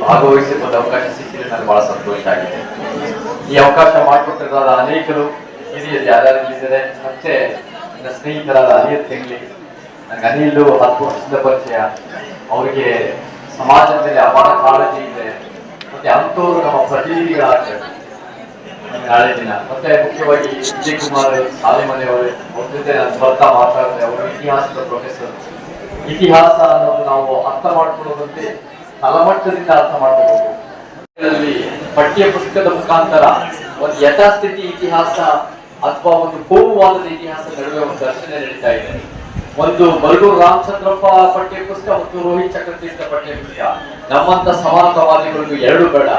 ಭಾಗವಹಿಸಿರುವ ಅವಕಾಶ ಸಿಕ್ಕಿದ್ರೆ ನನಗೆ ಬಹಳ ಸಂತೋಷ ಆಗಿದೆ. ಈ ಅವಕಾಶ ಮಾಡಿಕೊಟ್ಟಿರೋದ ಅನೇಕರು ಹಿರಿಯರು ಯಾರ್ಯಾರು ಇಲ್ಲಿದ್ದಾರೆ, ಮತ್ತೆ ನನ್ನ ಸ್ನೇಹಿತರಾದ ಅನಿಲ್ ತೆಂಗ್ಲಿ, ನನಗೆ ಅನಿಲ್ 10 ವರ್ಷದ ಪರಿಚಯ, ಅವರಿಗೆ ಸಮಾಜದ ಮೇಲೆ ಅಪಾರ ಕಾಳಜಿ ಇದೆ. ಮತ್ತೆ ಅಂಥವ್ರು ನಮ್ಮ ಪ್ರತಿನಿಧಿಗಳಾಗ್ತಾರೆ ನಾಳೆ ದಿನ. ಮತ್ತೆ ಮುಖ್ಯವಾಗಿ ವಿಜಯ್ ಕುಮಾರ್ ಸಾಲಿಮನೆಯವರು, ಅವ್ರ ಜೊತೆ ನಾನು ಸ್ವತಃ ಮಾತಾಡಿದೆ. ಅವರು ಇತಿಹಾಸದ ಪ್ರೊಫೆಸರ್. ಇತಿಹಾಸ ಅನ್ನೋದು ನಾವು ಅರ್ಥ ಮಾಡ್ಕೊಳ್ಳೋದಂತೆ ತಳಮಟ್ಟದಿಂದ ಅರ್ಥ ಮಾಡ್ಕೋಬಹುದು. ಇದರಲ್ಲಿ ಪಠ್ಯ ಪುಸ್ತಕದ ಮುಖಾಂತರ ಒಂದು ಯಥಾಸ್ಥಿತಿ ಇತಿಹಾಸ ಅಥವಾ ಒಂದು ಕೋಮುವಾದದ ಇತಿಹಾಸ ನಡುವೆ ಒಂದು ದರ್ಶನ ನಡೀತಾ ಇದೆ. ಒಂದು ಬರಗೂರು ರಾಮಚಂದ್ರಪ್ಪ ಪಠ್ಯ ಪುಸ್ತಕ ಮತ್ತು ರೋಹಿತ್ ಚಕ್ರತೀರ್ಥ ಪಠ್ಯ ಪುಸ್ತಕ. ನಮ್ಮಂತ ಸಮಾನತಾವಾದಿಗಳಿಗೂ ಎರಡು ಬೇಡ,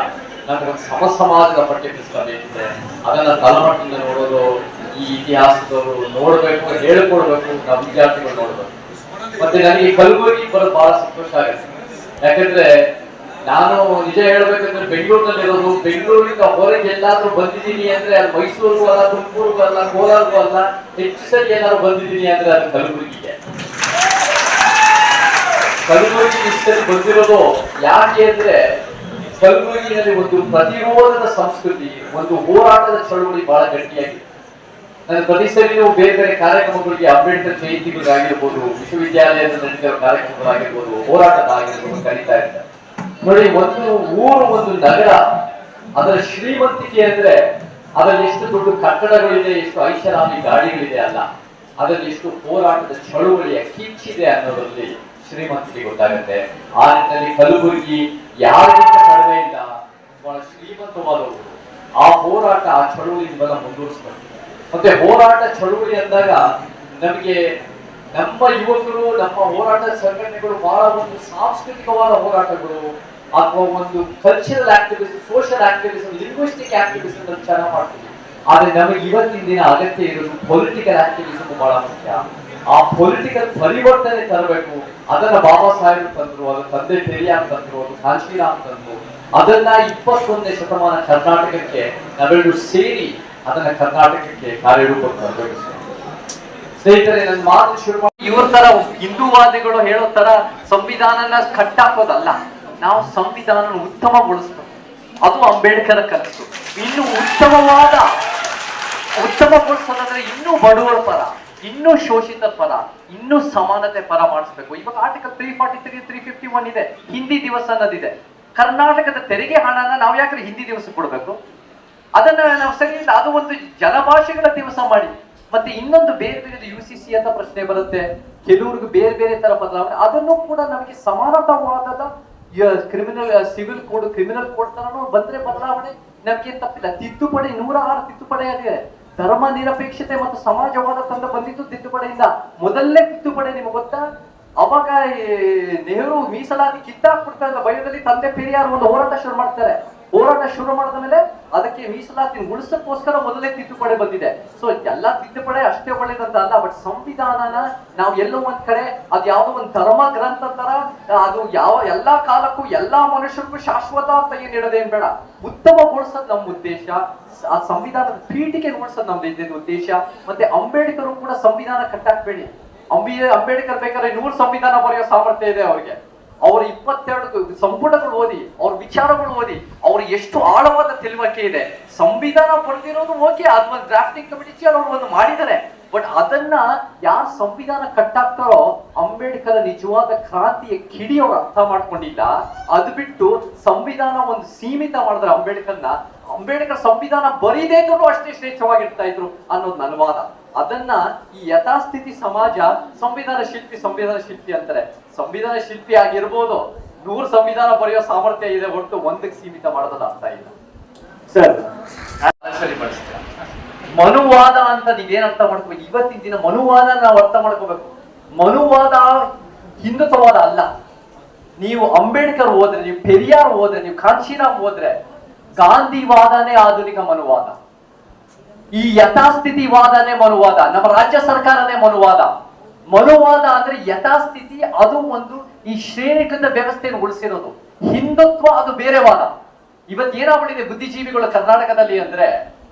ನಮಗೊಂದು ಸಮಾಜದ ಪಠ್ಯ ಪುಸ್ತಕ ಬೇಕಿದೆ. ಅದನ್ನ ತಳಮಟ್ಟದಿಂದ ನೋಡೋದು ಈ ಇತಿಹಾಸದವರು ನೋಡ್ಬೇಕು, ಹೇಳ್ಕೊಡ್ಬೇಕು, ನಮ್ಮ ವಿದ್ಯಾರ್ಥಿಗಳು ನೋಡ್ಬೇಕು. ಮತ್ತೆ ನನಗೆ ಕಲಬುರಗಿ ಬರೋದು ಬಹಳ ಸಂತೋಷ ಆಗುತ್ತೆ. ಯಾಕಂದ್ರೆ ನಾನು ನಿಜ ಹೇಳ್ಬೇಕಂದ್ರೆ ಬೆಂಗಳೂರಿನಲ್ಲಿರೋದು, ಬೆಂಗಳೂರಿಂದ ಹೊರಗೆ ಎಲ್ಲಾದ್ರೂ ಬಂದಿದ್ದೀನಿ ಅಂದ್ರೆ ಅದು ಮೈಸೂರು ಅಲ್ಲ, ತುಮಕೂರು ಅಲ್ಲ, ಕೋಲಾರಗೂ ಅಲ್ಲ, ಹೆಚ್ಚು ಸರಿ ಏನಾದ್ರು ಬಂದಿದ್ದೀನಿ ಅಂದ್ರೆ ಅದು ಕಲಬುರಗಿಗೆ. ಕಲಬುರಗಿ ಇಷ್ಟಲ್ಲಿ ಬಂದಿರೋದು ಯಾಕೆ ಅಂದ್ರೆ ಕಲಬುರಗಿನಲ್ಲಿ ಒಂದು ಪ್ರತಿರೋಧದ ಸಂಸ್ಕೃತಿ, ಒಂದು ಹೋರಾಟದ ಚಳುವಳಿ ಬಹಳ ಗಟ್ಟಿಯಾಗಿದೆ. ನಾನು ಪ್ರತಿ ಸರಿ ಬೇರೆ ಬೇರೆ ಕಾರ್ಯಕ್ರಮಗಳಿಗೆ, ಅಂಬೇಡ್ಕರ್ ಜಯಂತಿಗಳಾಗಿರ್ಬೋದು, ವಿಶ್ವವಿದ್ಯಾಲಯದ ನಡೆದ ಕಾರ್ಯಕ್ರಮಗಳಾಗಿರ್ಬೋದು, ಹೋರಾಟದಾಗಿರ್ಬೋದು ಕರೀತಾ ಇರ್ತಾರೆ. ನೋಡಿ, ಒಂದು ಊರು, ಒಂದು ನಗರ, ಅದರ ಶ್ರೀಮಂತಿಕೆ ಅಂದ್ರೆ ಅದರಲ್ಲಿ ಎಷ್ಟು ದೊಡ್ಡ ಕಟ್ಟಡಗಳಿದೆ, ಎಷ್ಟು ಐಷಾರಾಮಿ ಗಾಡಿಗಳಿದೆ ಅಲ್ಲ, ಅದರಲ್ಲಿ ಎಷ್ಟು ಹೋರಾಟದ ಚಳುವಳಿಯ ಕಿಚ್ಚಿದೆ ಅನ್ನೋದ್ರಲ್ಲಿ ಶ್ರೀಮಂತಿಕೆ ಗೊತ್ತಾಗುತ್ತೆ. ಆ ನಿಟ್ಟಿನಲ್ಲಿ ಕಲಬುರಗಿ ಯಾರಿಗಿಂತ ಕಡಿಮೆ ಇಲ್ಲ, ಬಹಳ ಶ್ರೀಮಂತವಾದವರು. ಆ ಹೋರಾಟ, ಆ ಚಳುವಳಿ ಇವಾಗ ಮುಂದುವರಿಸ್ಬೇಕು. ಮತ್ತೆ ಹೋರಾಟ ಚಳುವಳಿ ಅಂದಾಗ ನಮಗೆ ನಮ್ಮ ಯುವಕರು, ನಮ್ಮ ಹೋರಾಟ ಸಂಘಟನೆಗಳು ಬಹಳ ಒಂದು ಸಾಂಸ್ಕೃತಿಕವಾದ ಹೋರಾಟಗಳು ಅಥವಾ ಒಂದು cultural activism, social activism, linguistic activism ಚೆನ್ನಾಗಿ ಮಾಡ್ತೀವಿ. ಆದ್ರೆ ನಮಗೆ ಇವತ್ತಿನ ದಿನ ಅಗತ್ಯ ಇರೋದು ಪೊಲಿಟಿಕಲ್ ಆಕ್ಟಿವಿಸಮ್ ಬಹಳ ಮುಖ್ಯ. ಆ ಪೊಲಿಟಿಕಲ್ ಪರಿವರ್ತನೆ ತರಬೇಕು. ಅದನ್ನ ಬಾಬಾ ಸಾಹೇಬ್ ತಂದ್ರು, ಅದು ತಂದೆ ಪೆರಿಯಾರ್ ತಂದ್ರು, ಅದು ಕಾಂಶಿರಾಮ್ ತಂದ್ರು. ಅದನ್ನ 21ನೇ ಶತಮಾನ ಕರ್ನಾಟಕಕ್ಕೆ ನಾವೆಲ್ಲರೂ ಸೇರಿ ಅದನ್ನ ಕರ್ನಾಟಕಕ್ಕೆ ಕಾರ್ಯರೂಪಕ್ಕೆ ತರಬೇಕು. ಸ್ನೇಹಿತರೆ, ನನ್ನ ಮಾತು ಶುರು ಮಾಡಿ, ಇವ್ರ ತರ ಹಿಂದೂವಾದಿಗಳು ಹೇಳೋ ತರ ಸಂವಿಧಾನನ ಕಟ್ಟಾಕೋದಲ್ಲ. ನಾವು ಸಂವಿಧಾನ ಉತ್ತಮಗೊಳಿಸ್ಬೇಕು. ಅದು ಅಂಬೇಡ್ಕರ್ ಕನಸು. ಇನ್ನು ಉತ್ತಮಗೊಳಿಸೋದಂದ್ರೆ ಇನ್ನೂ ಬಡವರ ಪರ, ಇನ್ನೂ ಶೋಷಿತ ಪರ, ಇನ್ನೂ ಸಮಾನತೆ ಪರ ಮಾಡಿಸ್ಬೇಕು. ಇವಾಗ ಆರ್ಟಿಕಲ್ 343, 351 ಇದೆ, ಹಿಂದಿ ದಿವಸ ಅನ್ನೋದಿದೆ. ಕರ್ನಾಟಕದ ತೆರಿಗೆ ಹಣನ ನಾವು ಯಾಕ್ರೆ ಹಿಂದಿ ದಿವಸ ಕೊಡ್ಬೇಕು? ಅದನ್ನ ನಾವು ಸರಿ, ಅದು ಒಂದು ಜನಭಾಷೆಗಳ ದಿವಸ ಮಾಡಿ. ಮತ್ತೆ ಇನ್ನೊಂದು ಬೇರೆ ಬೇರೆ UCC ಅಂತ ಪ್ರಶ್ನೆ ಬರುತ್ತೆ, ಕೆಲವ್ರಿಗೆ ಬೇರೆ ಬೇರೆ ತರ ಬದಲಾವಣೆ. ಅದನ್ನು ಕೂಡ ನಮಗೆ ಸಮಾನತಾವಾದದ criminal, civil code, criminal code ತರನು ಬಂದ್ರೆ ಬದಲಾವಣೆ ನಮ್ಗೆ ತಪ್ಪಿಲ್ಲ. ತಿದ್ದುಪಡಿ 106 ತಿದ್ದುಪಡಿ ಆಗಿದೆ. ಧರ್ಮ ನಿರಪೇಕ್ಷತೆ ಮತ್ತು ಸಮಾಜವಾದ ತಂಡ ಬಂದಿದ್ದು ತಿದ್ದುಪಡಿಯಿಂದ. ಮೊದಲನೇ ತಿದ್ದುಪಡಿ ನಿಮ್ಗೆ ಗೊತ್ತಾ? ಅವಾಗ ನೆಹರು ಮೀಸಲಾತಿ ಕಿತ್ತಾಕ್ಬಿಡ್ತಾ ಇದ್ದ ಭಯದಲ್ಲಿ ತಂದೆ ಪೆರಿಯಾರ್ ಒಂದು ಹೋರಾಟ ಶುರು ಮಾಡ್ತಾರೆ. ಹೋರಾಟ ಶುರು ಮಾಡಿದ ಮೇಲೆ ಅದಕ್ಕೆ ಮೀಸಲಾತಿ ಉಳಿಸಕ್ಕೋಸ್ಕರ ಮೊದಲೇ ತಿದ್ದುಪಡಿ ಬಂದಿದೆ. ಸೊ ಎಲ್ಲಾ ತಿದ್ದುಪಡಿ ಅಷ್ಟೇ ಒಳ್ಳೇದಂತ ಅಲ್ಲ, ಬಟ್ ಸಂವಿಧಾನನ ನಾವು ಎಲ್ಲೋ ಒಂದ್ ಕಡೆ ಅದು ಯಾವ್ದೋ ಒಂದು ಧರ್ಮ ಗ್ರಂಥ ತರ ಅದು ಎಲ್ಲಾ ಕಾಲಕ್ಕೂ ಎಲ್ಲಾ ಮನುಷ್ಯರಿಗೂ ಶಾಶ್ವತ ಅಂತ ಏನ್ ಹೇಳೋದೇನ್ ಬೇಡ, ಉತ್ತಮಗೊಳಿಸೋದು ನಮ್ಮ ಉದ್ದೇಶ. ಆ ಸಂವಿಧಾನದ ಪೀಠಿಗೆ ಉಳಿಸೋದು ನಮ್ದು ಉದ್ದೇಶ. ಮತ್ತೆ ಅಂಬೇಡ್ಕರ್ ಕೂಡ ಸಂವಿಧಾನ ಕಟ್ಟಾಕ್ಬೇಡಿ. ಅಂಬೇಡ್ಕರ್ ಬೇಕಾದ್ರೆ 100 ಸಂವಿಧಾನ ಬರೆಯೋ ಸಾಮರ್ಥ್ಯ ಇದೆ ಅವ್ರಿಗೆ. ಅವ್ರ 22 ಸಂಪುಟಗಳು ಓದಿ, ಅವ್ರ ವಿಚಾರಗಳು ಓದಿ, ಅವ್ರ ಎಷ್ಟು ಆಳವಾದ ತಿಳುವಳಿಕೆ ಇದೆ. ಸಂವಿಧಾನ ಬರೆದಿರೋದು ಓಕೆ, ಅದು ಒಂದು ಡ್ರಾಫ್ಟಿಂಗ್ ಕಮಿಟಿ ಅವ್ರು ಒಂದು ಮಾಡಿದ್ದಾರೆ. ಬಟ್ ಅದನ್ನ ಯಾರು ಸಂವಿಧಾನ ಕಟ್ಟಾಕ್ತಾರೋ ಅಂಬೇಡ್ಕರ್ ನಿಜವಾದ ಕ್ರಾಂತಿಯ ಕಿಡಿ ಅವ್ರು ಅರ್ಥ ಮಾಡ್ಕೊಂಡಿಲ್ಲ. ಅದು ಬಿಟ್ಟು ಸಂವಿಧಾನ ಒಂದು ಸೀಮಿತ ಮಾಡಿದ್ರೆ ಅಂಬೇಡ್ಕರ್ ಸಂವಿಧಾನ ಬರೀದೇ ಇದ್ರು ಅಷ್ಟೇ ಶ್ರೇಷ್ಠವಾಗಿರ್ತಾ ಇದ್ರು ಅನ್ನೋದು ನನ್ನ ವಾದ. ಅದನ್ನ ಈ ಯಥಾಸ್ಥಿತಿ ಸಮಾಜ ಸಂವಿಧಾನ ಶಿಲ್ಪಿ ಅಂತಾರೆ. ಸಂವಿಧಾನ ಶಿಲ್ಪಿ ಆಗಿರ್ಬೋದು, 100 ಸಂವಿಧಾನ ಬರೆಯೋ ಸಾಮರ್ಥ್ಯ ಇದೆ, ಹೊರತು ಒಂದಕ್ಕೆ ಸೀಮಿತ ಮಾಡೋದನ್ನ ಅರ್ಥ ಇಲ್ಲ. ಸರ್, ಮನುವಾದ ಅಂತ ನೀವೇನ್ ಅರ್ಥ ಮಾಡ್ಕೋಬೇಕು? ಇವತ್ತಿನ ದಿನ ಮನುವಾದ ನಾವು ಅರ್ಥ ಮಾಡ್ಕೋಬೇಕು. ಮನುವಾದ ಹಿಂದುತ್ವವಾದ ಅಲ್ಲ. ನೀವು ಅಂಬೇಡ್ಕರ್ ಹೋದ್ರೆ, ನೀವು ಪೆರಿಯಾರ್ ಹೋದ್ರೆ, ನೀವು ಕಾಂಶಿರಾಮ್ ಹೋದ್ರೆ, ಗಾಂಧಿವಾದನೇ ಆಧುನಿಕ ಮನುವಾದ. ಈ ಯಥಾಸ್ಥಿತಿವಾದನೇ ಮನುವಾದ. ನಮ್ಮ ರಾಜ್ಯ ಸರ್ಕಾರನೇ ಮನುವಾದ. ಮನುವಾದ ಅಂದ್ರೆ ಯಥಾಸ್ಥಿತಿ, ಅದು ಒಂದು ಈ ಶ್ರೇಣಿಕೃತ ವ್ಯವಸ್ಥೆಯನ್ನು ಉಳಿಸಿರೋದು. ಹಿಂದುತ್ವ ಅದು ಬೇರೆ ವಾದ. ಇವತ್ತು ಏನಾಗ್ಬಿಟ್ಟಿದೆ ಬುದ್ಧಿಜೀವಿಗಳು ಕರ್ನಾಟಕದಲ್ಲಿ ಅಂದ್ರೆ,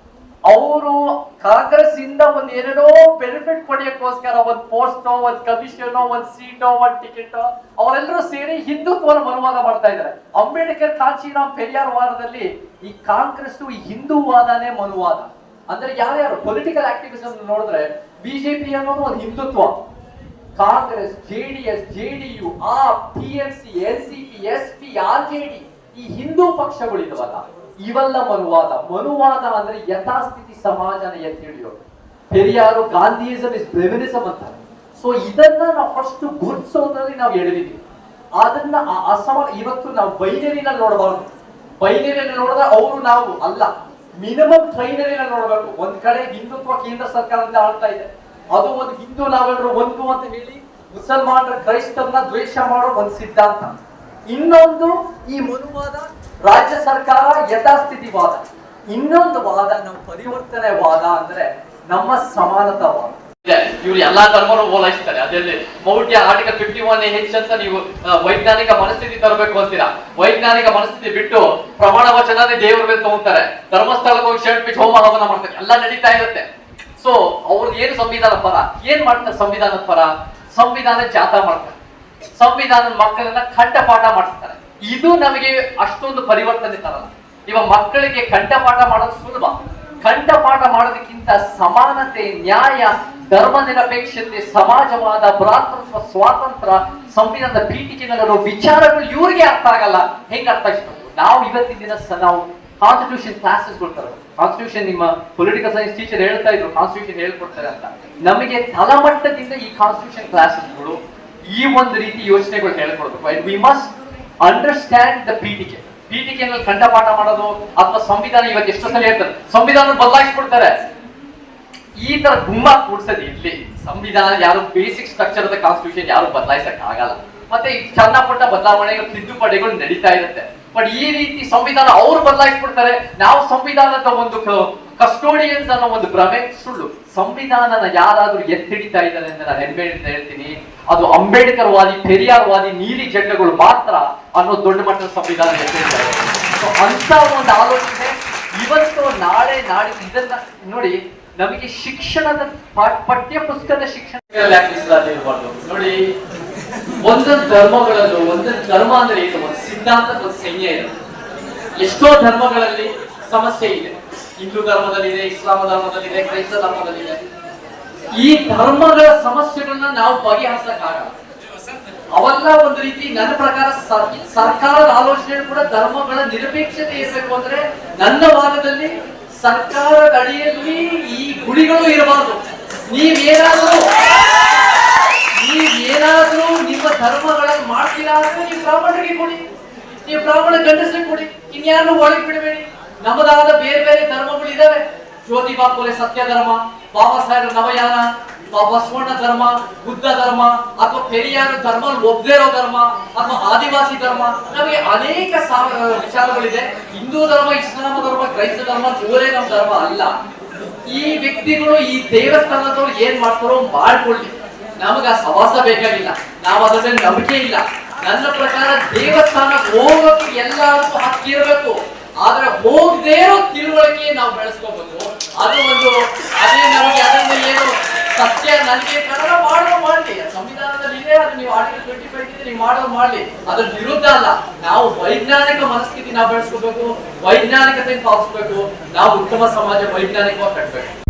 ಅವರು ಕಾಂಗ್ರೆಸ್ ಇಂದ ಒಂದ್ ಏನೇನೋ ಬೆನಿಫಿಟ್ ಪಡೆಯಕ್ಕೋಸ್ಕರ ಒಂದ್ ಪೋಸ್ಟ್, ಒಂದ್ ಕಮಿಷನ್, ಒಂದ್ ಸೀಟೋ, ಒಂದ್ ಟಿಕೆಟ್, ಅವರೆಲ್ಲರೂ ಸೇರಿ ಹಿಂದುತ್ವನ ಮನುವಾದ ಮಾಡ್ತಾ ಇದ್ದಾರೆ. ಅಂಬೇಡ್ಕರ್, ಕಾಂಚೀರಾಮ್, ಪೆರಿಯಾರ್ ವಾದದಲ್ಲಿ ಈ ಕಾಂಗ್ರೆಸ್ ಈ ಹಿಂದೂವಾದನೇ ಮನುವಾದ. ಅಂದ್ರೆ ಯಾರ್ಯಾರು ಪೊಲಿಟಿಕಲ್ ಆಕ್ಟಿವಿಸಮ್ ನೋಡಿದ್ರೆ ಬಿಜೆಪಿ ಅನ್ನೋದು ಒಂದು Hindutva, Congress, JDS, JDU, AAP, TMC, NCP, SP, RJD ಈ ಹಿಂದೂ ಪಕ್ಷಗಳಿದವಲ್ಲ, ಇವೆಲ್ಲ ಮನುವಾದ. ಮನುವಾದ ಅಂದ್ರೆ ಯಥಾಸ್ಥಿತಿ ಸಮಾಜನ ಎತ್ತಿ ಹಿಡಿಯೋದು. ಪೆರಿಯಾರು ಗಾಂಧಿಯಿಸಮ್ ಇಸ್ ಬ್ರೆವಿನಿಸಮ್ ಅಂತಾರೆ. ಸೊ ಇದನ್ನ ನಾವು ಫಸ್ಟ್ ಗುರುತಿಸೋದ್ರಲ್ಲಿ ನಾವು ಎಳೆದಿದ್ದೀವಿ. ಅದನ್ನ ಇವತ್ತು ನಾವು ಬೈನರಿನಲ್ಲಿ ನೋಡಬಾರ್ದು. ಬೈನರಿಯಲ್ಲಿ ನೋಡಿದ್ರೆ ಅವರು ನಾವು ಅಲ್ಲ, ಮಿನಿಮಮ್ ಟ್ರೈನರಿನಲ್ಲಿ ನೋಡ್ಬೇಕು. ಒಂದ್ ಕಡೆ ಹಿಂದುತ್ವ ಕೇಂದ್ರ ಸರ್ಕಾರದಿಂದ ಆಳ್ತಾ ಇದೆ, ಅದು ಒಂದು ಹಿಂದೂ ನಾವೆಲ್ಲರೂ ಒಂದು ಅಂತ ಹೇಳಿ ಮುಸಲ್ಮಾನರ, ಕ್ರೈಸ್ತರನ್ನ ದ್ವೇಷ ಮಾಡೋ ಒಂದು ಸಿದ್ಧಾಂತ. ಇನ್ನೊಂದು ಈ ಮನುವಾದ, ರಾಜ್ಯ ಸರ್ಕಾರ, ಯಥಾಸ್ಥಿತಿವಾದ. ಇನ್ನೊಂದು ವಾದ ನಾವು ಪರಿವರ್ತನೆ ವಾದ ಅಂದ್ರೆ ನಮ್ಮ ಸಮಾನತಾವಾದ. ಇವ್ರು ಎಲ್ಲಾ ಧರ್ಮರು ಓಲೈಸ್ತಾರೆ. ಅದರಲ್ಲಿ ಮೌಢ್ಯ ಆರ್ಟಿಕಲ್ 51H ಅಂತ ನೀವು ವೈಜ್ಞಾನಿಕ ಮನಸ್ಥಿತಿ ತರಬೇಕು ಅಂತೀರಾ. ವೈಜ್ಞಾನಿಕ ಮನಸ್ಥಿತಿ ಬಿಟ್ಟು ಪ್ರಮಾಣ ವಚನನೇ ದೇವರ ಮೇಲೆ ತಗೊಂತಾರೆ. ಧರ್ಮಸ್ಥಳಕ್ಕೆ ಹೋಗಿ ಶರ್ಟ್ ಬಿಟ್ಟು ಹೋಮ ಹವನ ಮಾಡ್ತಾರೆ, ಎಲ್ಲ ನಡೀತಾ ಇರುತ್ತೆ. ಸೊ ಅವ್ರದ್ದು ಏನು ಸಂವಿಧಾನ ಪರ, ಏನ್ ಮಾಡ್ತಾರೆ ಸಂವಿಧಾನದ ಪರ? ಸಂವಿಧಾನ ಜಾಥಾ ಮಾಡ್ತಾರೆ, ಸಂವಿಧಾನದ ಮಕ್ಕಳನ್ನ ಕಂಠಪಾಠ ಮಾಡಿಸ್ತಾರೆ. ಇದು ನಮಗೆ ಅಷ್ಟೊಂದು ಪರಿವರ್ತನೆ ತರಲ್ಲ. ಇವಾಗ ಮಕ್ಕಳಿಗೆ ಕಂಠಪಾಠ ಮಾಡೋದು ಸುಲಭ. ಕಂಠಪಾಠ ಮಾಡೋದಕ್ಕಿಂತ ಸಮಾನತೆ, ನ್ಯಾಯ, ಧರ್ಮ ನಿರಪೇಕ್ಷತೆ, ಸಮಾಜವಾದ, ಭ್ರಾತೃತ್ವ, ಸ್ವಾತಂತ್ರ್ಯ, ಸಂವಿಧಾನದ ಪೀಠಿಕೆನಲ್ಲಿರೋ ವಿಚಾರಗಳು ಇವ್ರಿಗೆ ಅರ್ಥ ಆಗಲ್ಲ. ಹೆಂಗ್ ಅರ್ಥ ಆಗಿಸ್ಬೇಕು? ನಾವು ಇವತ್ತಿನ ದಿನ ನಾವು ಕಾನ್ಸ್ಟಿಟ್ಯೂಷನ್ ಕ್ಲಾಸಸ್ ಕೊಡ್ತಾರೆ. ಕಾನ್ಸ್ಟಿಟ್ಯೂಷನ್ ನಿಮ್ಮ ಪೊಲಿಟಿಕಲ್ ಸೈನ್ಸ್ ಟೀಚರ್ ಹೇಳ್ತಾ ಇದ್ರು ಕಾನ್ಸ್ಟಿಟ್ಯೂಷನ್ ಹೇಳ್ಕೊಡ್ತಾರೆ ಅಂತ. ನಮಗೆ ತಳಮಟ್ಟದಿಂದ ಈ ಕಾನ್ಸ್ಟಿಟ್ಯೂಷನ್ ಕ್ಲಾಸಸ್ಗಳು ಈ ಒಂದು ರೀತಿ ಯೋಚನೆಗಳು ಹೇಳ್ಕೊಡ್ಬೇಕು. ವಿ ಮಸ್ಟ್ ಅಂಡರ್ಸ್ಟ್ಯಾಂಡ್ ದ ಪೀಠಿಕೆ. ಪೀಠಿಕೆನಲ್ಲಿ ಕಂಠಪಾಠ ಮಾಡೋದು ಅಥವಾ ಸಂವಿಧಾನ ಇವತ್ತು ಎಷ್ಟು ಸಲ ಹೇಳ್ತಾರೆ ಸಂವಿಧಾನ ಬದಲಾಯಿಸ್ಕೊಡ್ತಾರೆ. ಈ ತರ ತುಂಬಾ ಕೂಡ್ಸೋದು ಇರ್ಲಿ. ಸಂವಿಧಾನ ಯಾರು basic structure of the constitution ಯಾರು ಬದಲಾಯಿಸಕ್ ಆಗಲ್ಲ. ಮತ್ತೆ ಈ ಸಣ್ಣ ಪುಟ್ಟ ಬದಲಾವಣೆಗಳು, ತಿದ್ದುಪಡಿಗಳು ನಡೀತಾ ಇರುತ್ತೆ. ಬಟ್ ಈ ರೀತಿ ಸಂವಿಧಾನ ಅವ್ರು ಬದಲಾಯಿಸ್ಬಿಡ್ತಾರೆ. ನಾವು ಸಂವಿಧಾನದ ಒಂದು ಕಸ್ಟೋಡಿಯನ್ಸ್ ಅನ್ನೋ ಒಂದು ಭ್ರಮೆ ಸುಳ್ಳು. ಸಂವಿಧಾನನ ಯಾರಾದ್ರೂ ಎತ್ತಿಡಿತಾ ಇದ್ದಾರೆ ಅಂತ ನಾನು ಹೆಮ್ಮೆಯಿಂದ ಹೇಳ್ತೀನಿ, ಅದು ಅಂಬೇಡ್ಕರ್ ವಾದಿ, ಪೆರಿಯಾರ್ ವಾದಿ, ನೀಲಿ ಜಂಡಗಳು ಮಾತ್ರ ಅನ್ನೋ ದೊಡ್ಡ ಮಟ್ಟದ ಸಂವಿಧಾನ ಎತ್ತಿಡ್ತಾರೆ. ಅಂತ ಒಂದು ಆಲೋಚನೆ ಇವತ್ತು, ನಾಳೆ, ನಾಡಿದ್ದು ಇದನ್ನ ನೋಡಿ. ನಮಗೆ ಶಿಕ್ಷಣದ ಪಠ್ಯ ಪುಸ್ತಕದ ಶಿಕ್ಷಣಗಳಲ್ಲಿ ಇರಬಾರ್ದು. ನೋಡಿ, ಒಂದೊಂದು ಧರ್ಮಗಳಲ್ಲೂ ಒಂದೊಂದು ಧರ್ಮ ಅಂದ್ರೆ ಇದು ಒಂದು ಸಿದ್ಧಾಂತದ ಒಂದು ಸಂಖ್ಯೆ ಇದೆ. ಎಷ್ಟೋ ಧರ್ಮಗಳಲ್ಲಿ ಸಮಸ್ಯೆ ಇದೆ. ಹಿಂದೂ ಧರ್ಮದಲ್ಲಿದೆ, ಇಸ್ಲಾಂ ಧರ್ಮದಲ್ಲಿದೆ, ಕ್ರೈಸ್ತ ಧರ್ಮದಲ್ಲಿದೆ. ಈ ಧರ್ಮಗಳ ಸಮಸ್ಯೆಗಳನ್ನ ನಾವು ಬಗೆಹರಿಸಕ್ಕಾಗಲ್ಲ. ಅವೆಲ್ಲ ಒಂದು ರೀತಿ ನನ್ನ ಪ್ರಕಾರ ಸರ್ಕಾರದ ಆಲೋಚನೆ ಕೂಡ ಧರ್ಮಗಳ ನಿರಪೇಕ್ಷತೆ ಇರಬೇಕು. ಅಂದ್ರೆ ನನ್ನ ವಾದದಲ್ಲಿ ಸರ್ಕಾರದ ಅಡಿಯಲ್ಲಿ ಈ ಗುಡಿಗಳು ಇರಬಾರ್ದು. ನೀವೇನಾದ್ರೂ ನಿಮ್ಮ ಧರ್ಮಗಳನ್ನು ಮಾಡ್ತೀರಾ ಅಂದ್ರೆ ನೀವು ಬ್ರಾಹ್ಮಣರಿಗೆ ಕೊಡಿ, ನೀವು ಬ್ರಾಹ್ಮಣ ಗಂಡಸರಿಗೆ ಕೊಡಿ, ಇನ್ಯಾರು ಒಳಗೆ ಬಿಡಬೇಡಿ. ನಮ್ಮದಾದ ಬೇರೆ ಬೇರೆ ಧರ್ಮಗಳು ಇದಾವೆ. ಜ್ಯೋತಿಬಾ ಫುಲೆ ಸತ್ಯ ಧರ್ಮ, ಬಾಬಾ ಸಾಹೇಬ್ ನವಯಾನ, ಬಸವಣ್ಣ ಧರ್ಮ, ಬುದ್ಧ ಧರ್ಮ, ಅಥವಾ ಪೆರಿಯಾರ ಧರ್ಮ, ಒಬ್ಬದೇ ಇರೋ ಧರ್ಮ, ಅಥವಾ ಆದಿವಾಸಿ ಧರ್ಮ. ನಮಗೆ ಅನೇಕ ವಿಚಾರಗಳಿದೆ. ಹಿಂದೂ ಧರ್ಮ, ಇಸ್ಲಾಂ ಧರ್ಮ, ಕ್ರೈಸ್ತ ಧರ್ಮ ಇವರೇ ನಮ್ಮ ಧರ್ಮ ಅಲ್ಲ. ಈ ವ್ಯಕ್ತಿಗಳು ಈ ದೇವಸ್ಥಾನದವ್ರು ಏನ್ ಮಾಡ್ತಾರೋ ಮಾಡ್ಕೊಳ್ಳಿ, ನಮಗ ಸವಾಸ ಬೇಕಾಗಿಲ್ಲ. ನಾವು ಅದ್ರ ಮೇಲೆ ನಂಬಿಕೆ ಇಲ್ಲ. ನನ್ನ ಪ್ರಕಾರ ದೇವಸ್ಥಾನಕ್ಕೆ ಹೋಗೋಕೆ ಎಲ್ಲರಿಗೂ ಹಕ್ಕಿರ್ಬೇಕು. ಆದ್ರೆ ಹೋಗದೇ ಇರೋ ತಿಳುವಳಿಕೆ ನಾವು ಬೆಳೆಸ್ಕೋಬೇಕು. ಅದು ಒಂದು ಅದೇ ನಮಗೆ ಅದರಿಂದ ಏನು ಸತ್ಯ ನನಗೆ ಕನ್ನಡ ಮಾಡೋ ಮಾಡಲಿ, ಸಂವಿಧಾನದಲ್ಲಿ ಇದೆ. ಅದು ನೀವು ಆರ್ಟಿಕಲ್ 25 ಇದೆ, ನೀವು ಮಾಡೋದು ಮಾಡಲಿ. ಅದ್ರ ವಿರುದ್ಧ ಅಲ್ಲ. ನಾವು ವೈಜ್ಞಾನಿಕ ಮನಸ್ಥಿತಿ ನಾವು ಬೆಳೆಸ್ಕೋಬೇಕು, ವೈಜ್ಞಾನಿಕತೆ ಪಾಲಿಸಬೇಕು. ನಾವು ಉತ್ತಮ ಸಮಾಜ ವೈಜ್ಞಾನಿಕವಾಗಿ ಕಟ್ಟಬೇಕು.